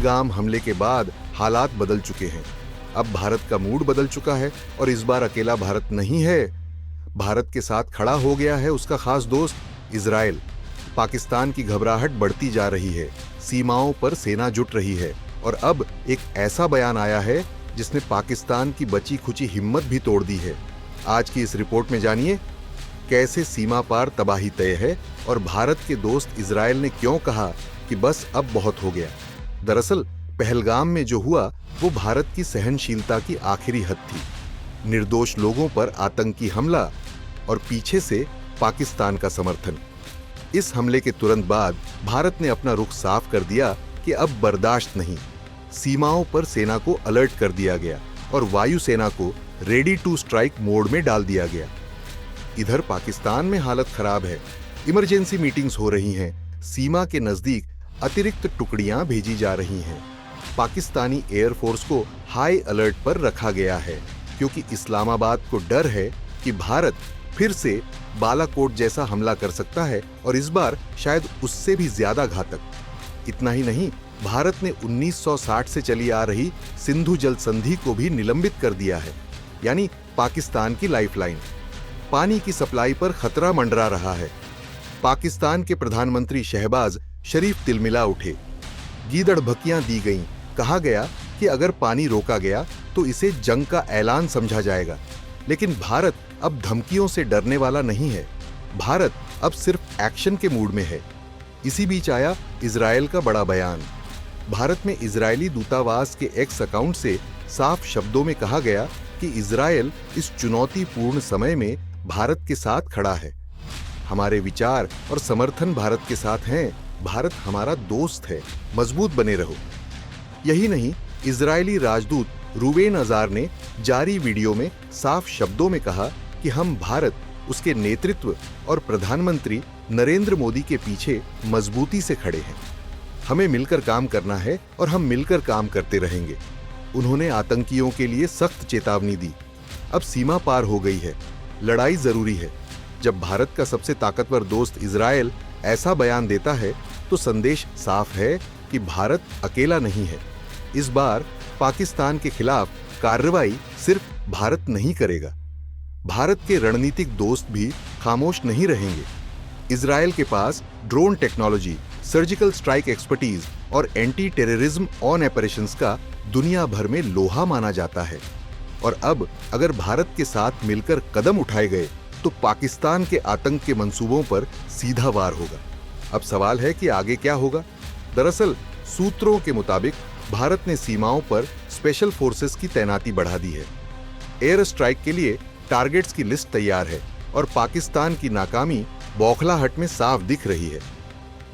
पहलगाम हमले के बाद हालात बदल चुके हैं। अब भारत का मूड बदल चुका है और इस बार अकेला भारत नहीं है, भारत के साथ खड़ा हो गया है उसका खास दोस्त इजराइल। पाकिस्तान की घबराहट बढ़ती जा रही है, सीमाओं पर सेना जुट रही है और अब एक ऐसा बयान आया है जिसने पाकिस्तान की बची खुची हिम्मत भी तोड़ दी है। आज की इस रिपोर्ट में जानिए कैसे सीमा पार तबाही तय है और भारत के दोस्त इजराइल ने क्यों कहा कि बस अब बहुत हो गया। दरअसल पहलगाम में जो हुआ वो भारत की सहनशीलता की आखिरी हद थी। निर्दोष लोगों पर आतंकी हमला और पीछे से पाकिस्तान का समर्थन। इस हमले के तुरंत बाद भारत ने अपना रुख साफ कर दिया कि अब बर्दाश्त नहीं। सीमाओं पर सेना को अलर्ट कर दिया गया और वायुसेना को रेडी टू स्ट्राइक मोड में डाल दिया गया। इधर पाकिस्तान में हालत खराब है, इमरजेंसी मीटिंग्स हो रही हैं, सीमा के नजदीक अतिरिक्त टुकड़ियां भेजी जा रही हैं। पाकिस्तानी एयरफोर्स को हाई अलर्ट पर रखा गया है क्योंकि इस्लामाबाद को डर है कि भारत फिर से बालाकोट जैसा हमला कर सकता है और इस बार शायद उससे भी ज्यादा घातक। इतना ही नहीं, भारत ने 1960 से चली आ रही सिंधु जल संधि को भी निलंबित कर दिया है, यानी पाकिस्तान की लाइफलाइन। पानी की सप्लाई पर खतरा मंडरा रहा है। पाकिस्तान के प्रधानमंत्री शहबाज शरीफ तिलमिला उठे, गीदड़ भकियां दी गईं, कहा गया कि अगर पानी रोका गया तो इसे जंग का ऐलान समझा जाएगा। लेकिन भारत अब धमकियों से डरने वाला नहीं है, भारत अब सिर्फ एक्शन के मूड में है। इसी बीच आया इजराइल का बड़ा बयान। भारत में इजरायली दूतावास के एक्स अकाउंट से साफ शब्दों में कहा गया कि इजराइल इस चुनौतीपूर्ण समय में भारत के साथ खड़ा है। हमारे विचार और समर्थन भारत के साथ हैं, भारत हमारा दोस्त है, मजबूत बने रहो। यही नहीं, इजरायली राजदूत रूबेन अजार ने जारी वीडियो में साफ शब्दों में कहा कि हम भारत, उसके नेतृत्व और प्रधानमंत्री नरेंद्र मोदी के पीछे मजबूती से खड़े हैं। हमें मिलकर काम करना है और हम मिलकर काम करते रहेंगे। उन्होंने आतंकियों के लिए सख्त चेतावनी दी। अब सीमा पार हो गई है, लड़ाई जरूरी है। जब भारत का सबसे ताकतवर दोस्त इजराइल ऐसा बयान देता है तो संदेश साफ है कि भारत अकेला नहीं है। इस बार पाकिस्तान के खिलाफ कार्रवाई सिर्फ भारत नहीं करेगा, भारत के रणनीतिक दोस्त भी खामोश नहीं रहेंगे। इजराइल के पास drone technology, surgical strike expertise और एंटी टेररिज्म ऑन ऑपरेशंस का दुनिया भर में लोहा माना जाता है। और अब अगर भारत के साथ मिलकर कदम उठाए गए तो पाकिस्तान के आतंक के मंसूबों पर सीधा वार होगा। अब सवाल है कि आगे क्या होगा। दरअसल सूत्रों के मुताबिक भारत ने सीमाओं पर स्पेशल फोर्सेस की तैनाती बढ़ा दी है। एयर स्ट्राइक के लिए टारगेट्स की लिस्ट तैयार है और पाकिस्तान की नाकामी बौखलाहट में साफ दिख रही है।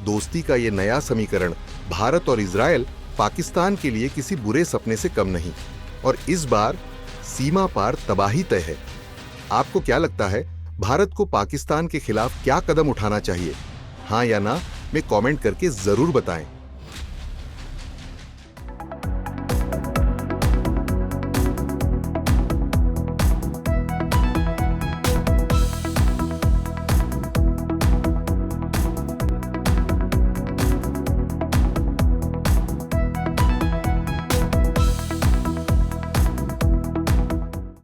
दोस्ती का ये नया समीकरण भारत और इजराइल पाकिस्तान के लिए किसी बुरे सपने से कम नहीं और इस बार सीमा पार तबाही तय है। आपको क्या लगता है, भारत को पाकिस्तान के खिलाफ क्या कदम उठाना चाहिए? हाँ या ना में कमेंट करके जरूर बताएं।